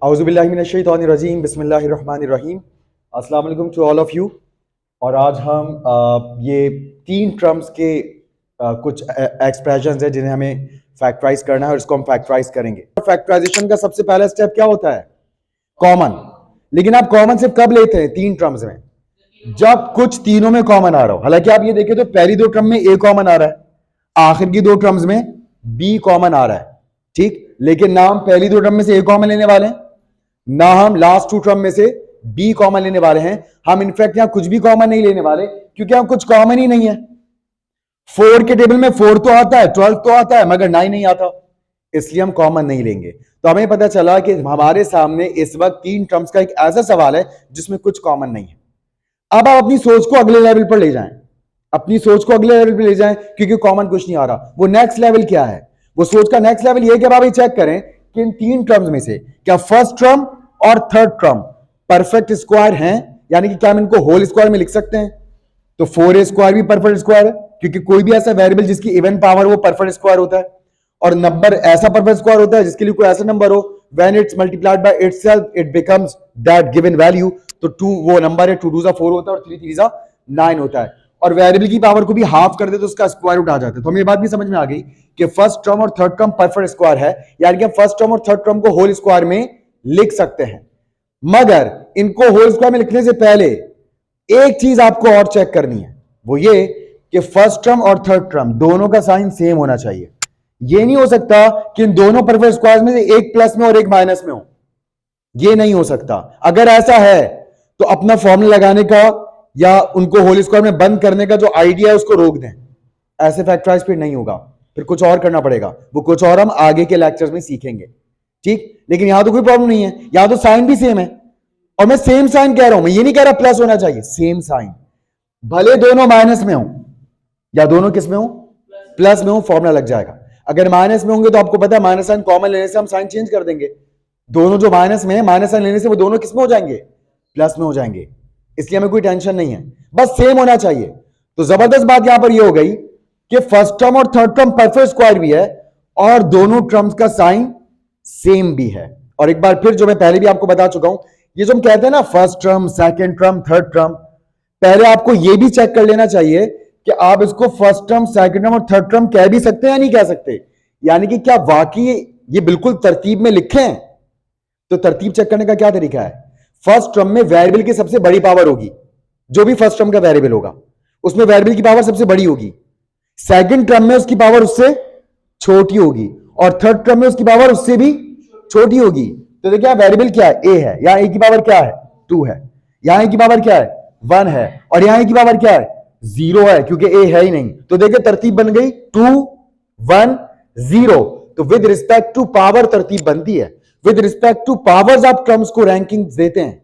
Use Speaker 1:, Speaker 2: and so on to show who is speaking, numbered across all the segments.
Speaker 1: औज़ुबिल्लाहिमिनश्शैतानिर्रजीम बिस्मिल्लाहिर्रहमानिर्रहीम। अस्सलाम वालेकुम टू ऑल ऑफ यू। और आज हम ये तीन टर्म्स के कुछ एक्सप्रेशंस हैं जिन्हें हमें फैक्टराइज करना है और इसको हम फैक्टराइज करेंगे। फैक्टराइजेशन का सबसे पहला स्टेप क्या होता है? कॉमन। लेकिन आप कॉमन सिर्फ कब लेते हैं? तीन टर्म्स में, जब कुछ तीनों में कॉमन आ रहा हो। हालांकि आप ये देखें तो पहली दो टर्म में ए कॉमन आ रहा है, आखिर की दो टर्म्स में बी कॉमन आ रहा है, ठीक। लेकिन ना हम पहली दो टर्म में से ए कॉमन लेने वाले हैं, ना हम लास्ट टू टर्म में से बी कॉमन लेने वाले हैं। हम इनफैक्ट यहां कुछ भी कॉमन नहीं लेने वाले, क्योंकि यहां कुछ कॉमन ही नहीं है। 4 के टेबल में 4 तो आता है, 12 तो आता है, मगर 9 नहीं आता, इसलिए हम कॉमन नहीं लेंगे। तो हमें पता चला कि हमारे सामने इस वक्त तीन टर्म्स का एक ऐसा सवाल है जिसमें कुछ कॉमन नहीं है। अब आप अपनी सोच को अगले लेवल पर ले जाएं, अपनी सोच को अगले लेवल पर ले जाएं, क्योंकि कॉमन कुछ नहीं आ रहा। वो नेक्स्ट लेवल क्या है? वो सोच का नेक्स्ट लेवल ये है कि आप ये चेक करें कि इन तीन टर्म्स में से क्या फर्स्ट टर्म और थर्ड टर्म परफेक्ट स्क्वायर हैं, यानी कि क्या हम इनको होल स्क्वायर में लिख सकते हैं? तो 4a स्क्वायर भी परफेक्ट स्क्वायर है, क्योंकि कोई भी ऐसा वेरिएबल जिसकी इवन पावर वो परफेक्ट स्क्वायर होता है। और नंबर ऐसा परफेक्ट स्क्वायर होता है जिसके लिए कोई ऐसा नंबर हो when it's multiplied by itself it becomes that given value. तो 2 वो नंबर है, 2 2 4 होता है और 3 3 9 होता है। और वेरिएबल की पावर को भी हाफ कर दे तो उसका स्क्वायर रूट आ जाता है। तो हमें ये बात भी समझ में आ गई कि फर्स्ट टर्म और थर्ड टर्म परफेक्ट स्क्वायर है, यानी कि हम फर्स्ट टर्म और थर्ड टर्म को होल स्क्वायर में लिख सकते हैं। मगर इनको होल स्क्वायर में लिखने से पहले एक चीज आपको और चेक करनी है, वो ये कि फर्स्ट टर्म और थर्ड टर्म दोनों का साइन सेम होना चाहिए। ये नहीं हो सकता कि इन दोनों परफेक्ट स्क्वायर में से एक प्लस में और एक माइनस में हो, ये नहीं हो सकता। अगर ऐसा है तो अपना फॉर्मूला लगाने का या उनको होल स्क्वायर में बंद करने का जो आइडिया है उसको रोक दें। ऐसे फैक्टराइज फिर नहीं होगा, फिर कुछ और करना पड़ेगा। वो कुछ और हम आगे के लेक्चर्स में सीखेंगे, ठीक। लेकिन यहां तो कोई प्रॉब्लम नहीं है, यहां तो साइन भी सेम है। और मैं सेम साइन कह रहा हूं, मैं ये नहीं कह रहा प्लस होना चाहिए, सेम साइन। भले दोनों माइनस में हो या दोनों किस में हो, प्लस में हो, फॉर्मूला लग जाएगा। अगर माइनस में होंगे तो आपको पता है माइनस साइन कॉमन लेने से हम साइन चेंज कर देंगे। दोनों जो माइनस में है, माइनस साइन लेने से वो दोनों किस में हो जाएंगे, प्लस में हो जाएंगे। इसलिए हमें कोई टेंशन नहीं है, बस सेम होना चाहिए। तो जबरदस्त बात यहां पर ये हो गई कि फर्स्ट टर्म और थर्ड टर्म परफेक्ट स्क्वायर भी है और दोनों टर्म्स का साइन सेम भी है। और एक बार फिर जो मैं पहले भी आपको बता चुका हूं, ये जो हम कहते हैं ना first term, second term, third term, पहले आपको ये भी चेक कर लेना चाहिए कि आप इसको फर्स्ट टर्म, सेकंड टर्म और थर्ड टर्म कह भी सकते हैं या नहीं कह सकते। यानी कि क्या वाकई ये बिल्कुल तरतीब में लिखे हैं? तो तरतीब चेक करने का क्या तरीका है? फर्स्ट टर्म में वेरिएबल की सबसे बड़ी पावर होगी, जो भी फर्स्ट टर्म का वेरिएबल होगा उसमें वेरिएबल की पावर सबसे बड़ी होगी। सेकंड टर्म में उसकी पावर उससे छोटी होगी और थर्ड टर्म में उसकी पावर उससे भी छोटी होगी। तो देखिए वेरिएबल क्या है, ए है, यहां ए की पावर क्या है, 2 है, यहां ए की पावर क्या है, 1 है, और यहां ए की पावर क्या है, 0 है, क्योंकि ए है ही नहीं। तो देखिए तरतीब बन गई 2 1 0। तो विद रिस्पेक्ट टू पावर तरतीब बनती है, विद रिस्पेक्ट टू पावर्स आप टर्म्स को रैंकिंग देते हैं,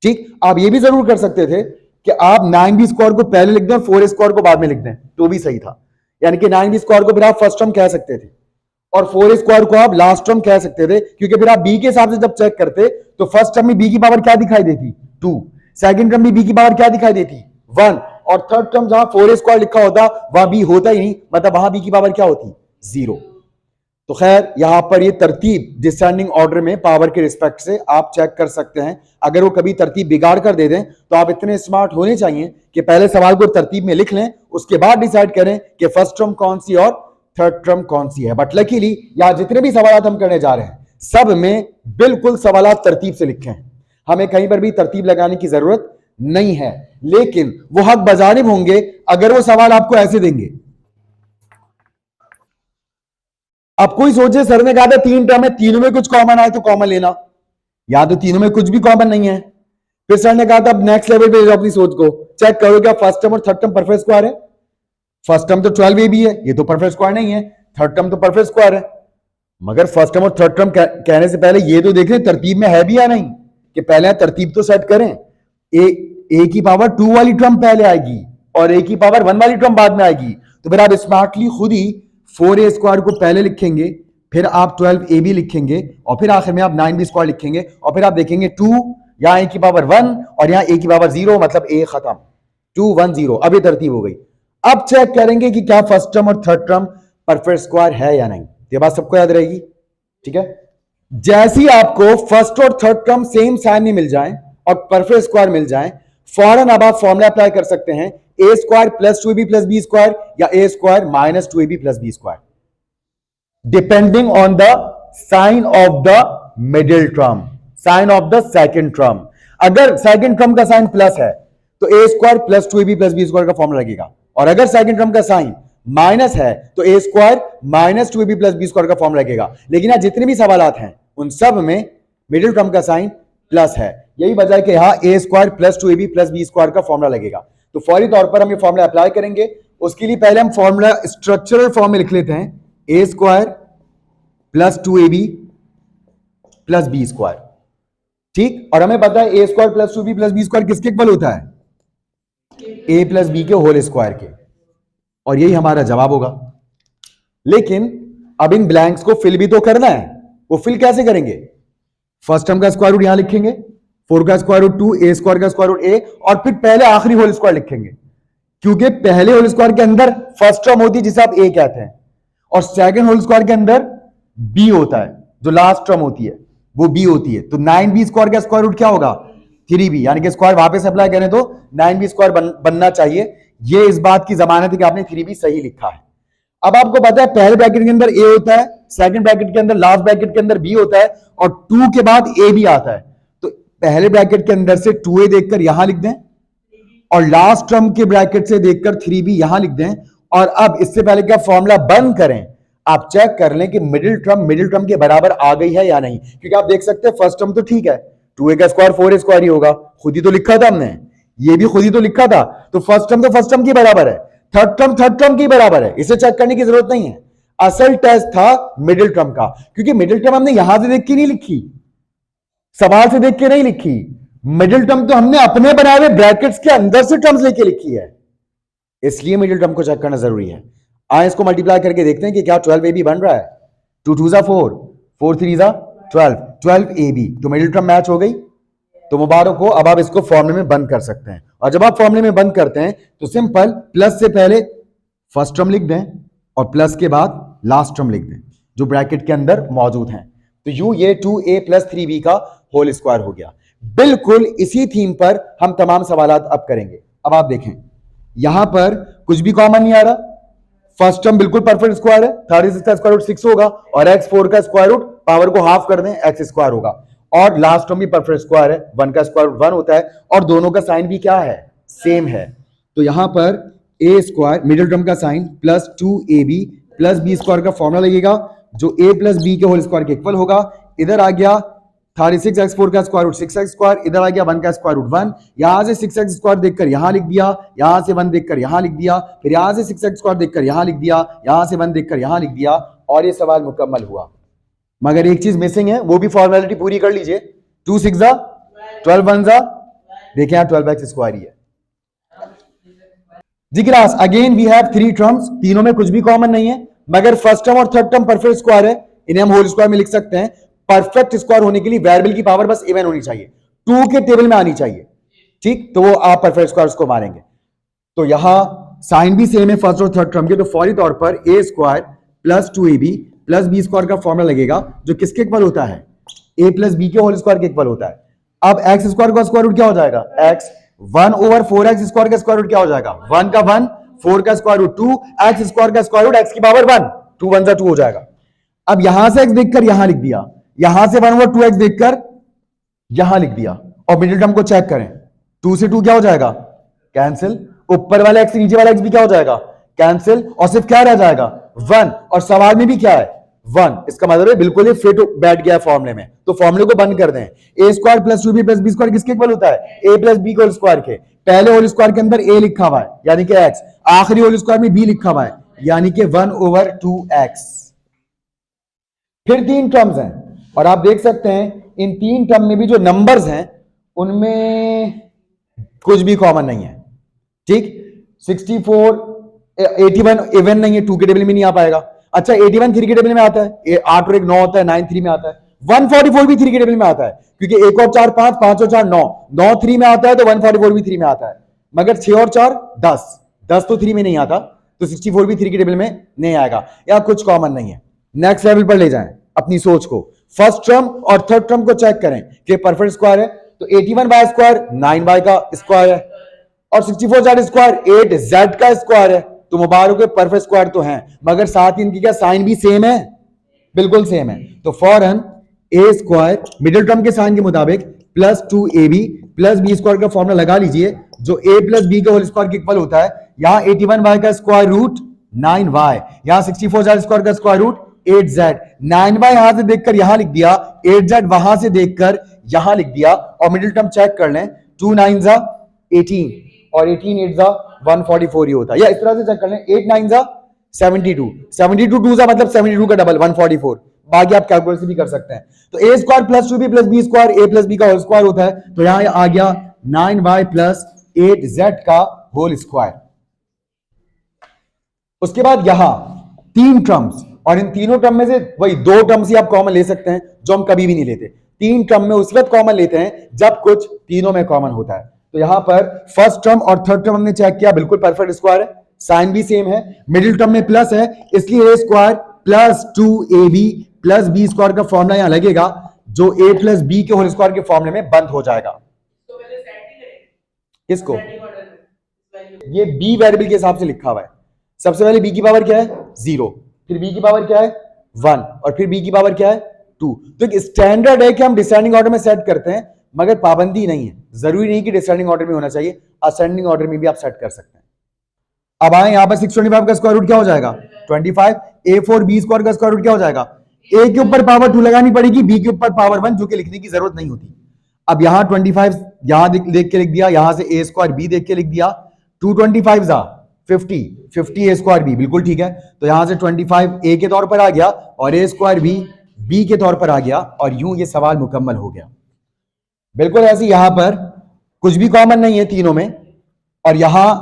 Speaker 1: ठीक। आप ये भी जरूर कर सकते थे कि आप 9b स्क्वायर को पहले लिख दें और 4a स्क्वायर को बाद में लिख दें, तो भी सही था। यानी कि 9b स्क्वायर को फिर आप फर्स्ट टर्म कह सकते थे और 4a स्क्वायर को आप लास्ट टर्म कह सकते थे, क्योंकि फिर आप b के हिसाब से जब चेक करते तो फर्स्ट टर्म में b की पावर क्या दिखाई देती, 2, सेकंड टर्म में b की पावर क्या दिखाई देती, 1, और थर्ड टर्म जहां 4a स्क्वायर लिखा होता वहां b होता ही नहीं, मतलब वहां b की पावर क्या होती, 0। तो खैर यहां पर ये तरतीब डिसेंडिंग ऑर्डर में पावर के रिस्पेक्ट से आप चेक कर सकते हैं। अगर वो कभी तरतीब बिगाड़ कर दे दें तो आप इतने स्मार्ट होने चाहिए कि पहले सवाल को तरतीब में लिख लें, उसके बाद डिसाइड करें कि फर्स्ट टर्म कौन सी और थर्ड टर्म कौन सी है। बट लकीली यहां जितने भी सवाल हम करने जा रहे हैं सब में बिल्कुल सवाल तरतीब से लिखे हैं, हमें कहीं पर भी तरतीब लगाने की जरूरत नहीं है। लेकिन वो हक बजानिब होंगे अगर वो सवाल आपको ऐसे देंगे। अब कोई सोचे सर ने कहा था 3 टर्म है, तीनों में कुछ कॉमन आए तो कॉमन लेना, या तो तीनों में कुछ भी कॉमन नहीं है। फिर सर ने कहा था अब नेक्स्ट लेवल पे ले जाओ अपनी सोच को, चेक करो क्या फर्स्ट टर्म और थर्ड टर्म परफेक्ट स्क्वायर है। फर्स्ट टर्म तो 12a भी है, ये तो परफेक्ट स्क्वायर नहीं है, थर्ड टर्म तो परफेक्ट स्क्वायर है। मगर फर्स्ट टर्म और थर्ड टर्म कहने से पहले ये तो देख लें तरतीब में है भी या नहीं, कि पहले तरतीब तो सेट करें। ए की पावर 2 वाली टर्म पहले आएगी और ए की पावर 1 वाली टर्म बाद में आएगी। तो फिर आप स्मार्टली खुद ही 4a स्क्वायर को पहले लिखेंगे, फिर आप 12ab लिखेंगे और फिर आखिर में आप 9b स्क्वायर लिखेंगे और फिर आप देखेंगे 2, यहां a की पावर 1 और यहां a की पावर 0, मतलब a खत्म, 2 1 0। अब ये तरतीब हो गई। अब चेक करेंगे कि क्या फर्स्ट टर्म और थर्ड टर्म परफेक्ट स्क्वायर है या नहीं। ये बात सबको याद रहेगी, ठीक है। जैसे ही आपको फर्स्ट और थर्ड टर्म सेम साइन में मिल जाए और परफेक्ट स्क्वायर मिल जाए, फौरन अब आप फॉर्मूला अप्लाई कर सकते हैं, a square plus 2ab plus b square या a square minus 2ab plus b square, depending on the sign of the middle term, sign of the second term. अगर second term का sign plus है तो a square plus 2ab plus b square का formula लगेगा, और अगर second term का sign minus है तो a square minus 2ab plus b square का फॉर्मूला लगेगा। लेकिन यहां जितने भी सवालात हैं उन सब में मिडिल टर्म का साइन प्लस है, यही वजह है कि यहां a square plus 2ab plus b square का फॉर्मूला लगेगा। तो फौरी तौर पर हम ये फॉर्मूला अप्लाई करेंगे। उसके लिए पहले हम फॉर्मूला स्ट्रक्चरल फॉर्म में लिख लेते हैं, a square plus 2ab plus b square, ठीक। और हमें पता है a square plus 2b plus b square किसके इक्वल होता है, ए प्लस बी के होल स्क्वायर के, और यही हमारा जवाब होगा। लेकिन अब इन ब्लैंक्स को फिल भी तो करना है, वो फिल कैसे करेंगे, फर्स्ट टर्म का स्क्वायर रूट यहां लिखेंगे, 4 का स्क्वायर रूट 2, ए स्क्वायर का स्क्वायर रूट ए, और फिर पहले आखिरी होल स्क्वायर लिखेंगे, क्योंकि पहले होल स्क्वायर के अंदर फर्स्ट टर्म होती है जिसे आप ए कहते हैं, और सेकंड होल स्क्वायर के अंदर बी होता है, जो लास्ट टर्म होती है वो बी होती है। तो 9b स्क्वायर का स्क्वायर रूट क्या होगा, 3b, यानी कि स्क्वायर वापस अप्लाई करें तो 9b स्क्वायर बनना चाहिए। ये इस बात की जमानत है कि आपने 3b सही लिखा है। अब आपको पता है पहले ब्रैकेट के अंदर ए होता है, सेकंड ब्रैकेट के अंदर, लास्ट ब्रैकेट के अंदर बी होता है, और 2 के बाद ए भी आता है। तो पहले ब्रैकेट के अंदर से 2a देखकर यहां लिख दें, और लास्ट टर्म के ब्रैकेट से देखकर 3b यहां लिख दें। और अब इससे पहले कि आप फॉर्मूला बंद करें, आप चेक कर लें कि मिडिल टर्म के बराबर आ गई है या नहीं, क्योंकि आप देख सकते हैं फर्स्ट टर्म तो ठीक है, 2a का स्क्वायर 4a स्क्वायर ही होगा, खुद ही तो लिखा था हमने, ये भी खुद ही तो लिखा था, तो फर्स्ट टर्म की बराबर है, थर्ड टर्म की बराबर है, इसे चेक करने की जरूरत नहीं है। असल टेस्ट था मिडिल टर्म का, क्योंकि मिडिल टर्म हमने यहां से देख के नहीं लिखी, सवाल से देख के नहीं लिखी, मिडिल टर्म तो हमने अपने बनाए हुए ब्रैकेट्स के अंदर से टर्म्स लेके लिखी है, इसलिए मिडिल टर्म को चेक करना जरूरी है। आए इसको मल्टीप्लाई करके देखते हैं कि क्या 12ab बन रहा है, 2 2 4, 4 3 12, 12ab, तो मिडिल टर्म मैच हो गई। तो मुबारक हो, अब आप इसको फॉर्मूले में बंद कर सकते हैं। और जब आप फॉर्मूले में बंद करते हैं तो सिंपल प्लस से पहले फर्स्ट टर्म लिख दें और प्लस के बाद लास्ट टर्म लिख दें जो ब्रैकेट के अंदर मौजूद हैं। तो यूं ये 2a प्लस 3b का होल स्क्वायर हो गया। बिल्कुल इसी थीम पर हम तमाम सवालात अब करेंगे। अब आप देखें यहां पर कुछ भी कॉमन नहीं आ रहा, फर्स्ट टर्म बिल्कुल परफेक्ट स्क्वायर है, 36 का स्क्वायर रूट 6 होगा, और x 4 का स्क्वायर रूट पावर को हाफ कर दें x स्क्वायर होगा, और लास्ट टर्म भी परफेक्ट स्क्वायर है, 1 का स्क्वायर रूट 1 होता है, और दोनों का साइन भी क्या है, सेम है। तो यहां पर a स्क्वायर मिडिल टर्म का sign plus 2ab plus b square का फॉर्मूला लगेगा जो a प्लस बी के होल स्क्वायर के इक्वल होगा। इधर आ गया 36x 4 का स्क्वायर रूट 6x स्क्वायर, इधर आ गया 1 का स्क्वायर रूट 1, यहां से 6x स्क्वायर देखकर यहां लिख दिया, यहां से 1 देखकर यहां लिख दिया, फिर यहां से 6x स्क्वायर देखकर यहां लिख दिया, यहां से 1 देखकर यहां लिख दिया, और ये सवाल मुकम्मल हुआ। मगर एक चीज मिसिंग है, वो भी फॉर्मेलिटी पूरी कर लीजिए। 2 6 12 1 देखिए यहां 12x स्क्वायर ही है जी class. Again we have 3 terms, तीनों में कुछ भी कॉमन नहीं है, मगर फर्स्ट टर्म और थर्ड टर्म परफेक्ट स्क्वायर है, इन्हें हम होल स्क्वायर में लिख सकते हैं। परफेक्ट स्क्वायर होने के लिए वेरिएबल की पावर बस इवन होनी चाहिए, 2 के टेबल में आनी चाहिए, ठीक, तो वो आप परफेक्ट स्क्वायर को मारेंगे। तो यहां साइन भी सेम है फर्स्ट और थर्ड टर्म के, तो फौरी तौर पर a square plus 2ab plus b square का फॉर्मूला लगेगा जो किसके इक्वल होता है, a प्लस बी के होल स्क्वायर के इक्वल होता है। अब x स्क्वायर का स्क्वायर रूट क्या हो जाएगा, x, 1 ओवर 4x स्क्वायर का स्क्वायर रूट क्या हो जाएगा, 1 का 1, 4 का स्क्वायर रूट 2, x स्क्वायर का स्क्वायर रूट x की पावर 1, 2 1 2 हो जाएगा। अब यहां से x देखकर यहां लिख दिया, यहां से 1 ओवर 2x देखकर यहां लिख दिया, और मिडिल टर्म को चेक करें, 2 से 2 क्या हो जाएगा, कैंसिल, ऊपर वाला x नीचे वाला x भी क्या हो जाएगा, कैंसिल, और सिर्फ क्या रह जाएगा 1, और सवाल में भी क्या है 1, इसका मतलब है बिल्कुल ही फिट बैठ गया फॉर्मूले में। तो फॉर्मूले को बंद कर दें, a square plus 2b plus b square किसके इक्वल होता है, a plus b whole square के। पहले होल स्क्वायर के अंदर a लिखा हुआ है यानी कि x, आखिरी होल स्क्वायर में b लिखा हुआ है यानी कि 1 ओवर 2x। फिर 3 टर्म्स हैं, और आप देख सकते हैं इन 3 टर्म में भी जो नंबर्स हैं उनमें कुछ भी कॉमन नहीं है, ठीक। 64 81 इवन नहीं है, 2 के टेबल में नहीं आ पाएगा। अच्छा 81 3 के टेबल में आता है, 8 और 1 9 होता है, 9 3 में आता है। 144 भी 3 के टेबल में आता है, क्योंकि 1 और 4 5, 5 और 4 9, 9 3 में आता है, तो 144 भी 3 में आता है। मगर 6 और 4 10, 10 तो 3 में नहीं आता, तो 64 भी 3 के टेबल में नहीं आएगा। या कुछ कॉमन नहीं है। नेक्स्ट लेवल पर ले जाएं, अपनी सोच को, फर्स्ट टर्म और थर्ड टर्म को चेक करें कि परफेक्ट स्क्वायर है। तो 81y स्क्वायर 9y का स्क्वायर है और 64z स्क्वायर 8z का स्क्वायर है। तो मुबारक है, परफेक्ट स्क्वायर तो है, मगर साथ ही इनकी क्या साइन भी सेम है, बिल्कुल सेम है। तो फॉरन ए स्क्वायर मिडिल टर्म के साइन के मुताबिक plus 2ab plus b square का फॉर्मूला लगा लीजिए, जो a प्लस बी के होल स्क्वायर के इक्वल होता है। यहां 81y का स्क्वायर रूट 9y, यहां 64z स्क्वायर का स्क्वायर रूट 8z। 9y यहां से देखकर यहां लिख दिया, 8z वहां से देखकर यहां लिख दिया, और मिडिल टर्म चेक कर लें, 2 9 18 और 18 8 144 ही होता है, या इस तरह से चेक कर लें, 8 9 72 72 2 मतलब 72 का डबल 144। बाकी आप कैलकुलेशन भी कर सकते हैं। तो a square plus 2b plus b square a plus b का होल स्क्वायर होता है। तो यहां आ गया 9y प्लस 8z का होल स्क्वायर। उसके बाद यहां 3 टर्म्स, और इन तीनों टर्म में से वही 2 टर्म्स ही आप कॉमन ले सकते हैं, जो हम कभी भी नहीं लेते। 3 टर्म में उस वक्त कॉमन लेते हैं जब कुछ तीनों में कॉमन होता है। तो यहां पर फर्स्ट टर्म और थर्ड टर्म हमने चेक किया, बिल्कुल परफेक्ट स्क्वायर है, साइन भी सेम है, मिडिल टर्म में प्लस है, इसलिए a square plus 2ab plus b square का फॉर्मूला यहां लगेगा, जो a प्लस बी के होल स्क्वायर के फॉर्मूले में बंद हो जाएगा। किसको? ये b वेरिएबल के हिसाब से लिखा हुआ है। सबसे पहले b की पावर क्या है 0, फिर b की पावर क्या है 1, और फिर b की पावर क्या है 2। तो एक स्टैंडर्ड है कि हम डिसेंडिंग ऑर्डर में सेट करते हैं, मगर पाबंदी नहीं है, जरूरी नहीं कि डिसेंडिंग ऑर्डर में होना चाहिए, असेंडिंग ऑर्डर में भी आप सेट कर सकते हैं। अब आए यहां पर 625 का स्क्वायर रूट क्या हो जाएगा 25, a4 b स्क्वायर का स्क्वायर रूट क्या हो जाएगा, a के ऊपर पावर 2 लगानी पड़ेगी, b के ऊपर पावर 1, जो कि लिखने की जरूरत नहीं होती। अब यहां 25 यहां देख के लिख दिया, यहां से a स्क्वायर b देख के लिख दिया, 2 25 50 a स्क्वायर b, बिल्कुल ठीक है। तो यहां से 25 a के तौर पर आ गया और a स्क्वायर b के तौर पर आ गया, और यूं ये सवाल मुकम्मल हो गया। बिल्कुल ऐसे यहां पर कुछ भी कॉमन नहीं है तीनों में, और यहां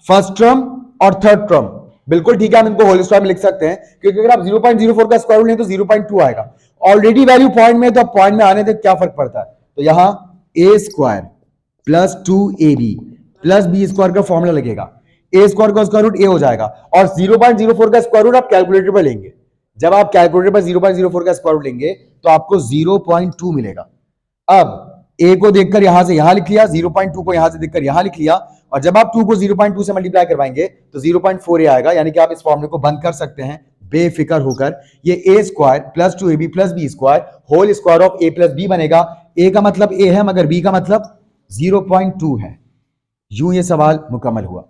Speaker 1: फर्स्ट टर्म और थर्ड टर्म बिल्कुल ठीक है, हम इनको होल स्क्वायर में लिख सकते हैं, क्योंकि अगर आप 0.04 का स्क्वायर रूट लें तो 0.2 आएगा। ऑलरेडी वैल्यू पॉइंट में है, तो पॉइंट में आने तक क्या फर्क पड़ता है। तो यहां a square plus 2ab plus b square का फॉर्मूला लगेगा, a स्क्वायर का स्क्वायर रूट a हो जाएगा, और 0.04 का स्क्वायर रूट आप कैलकुलेटर पर लेंगे। जब आप कैलकुलेटर पर 0.04 का स्क्वायर रूट लेंगे तो आपको 0.2 मिलेगा। अब a को देखकर यहां से यहां लिख लिया, 0.2 को यहां से देखकर यहां लिख लिया, और जब आप 2 को 0.2 से मल्टीप्लाई करवाएंगे तो 0.4 आएगा, यानी कि आप इस फॉर्मूले को बंद कर सकते हैं बेफिक्र होकर। ये a square plus 2ab plus b square whole square of a plus b बनेगा। a का मतलब a है, मगर b का मतलब 0.2 है। यूं ये सवाल मुकम्मल हुआ।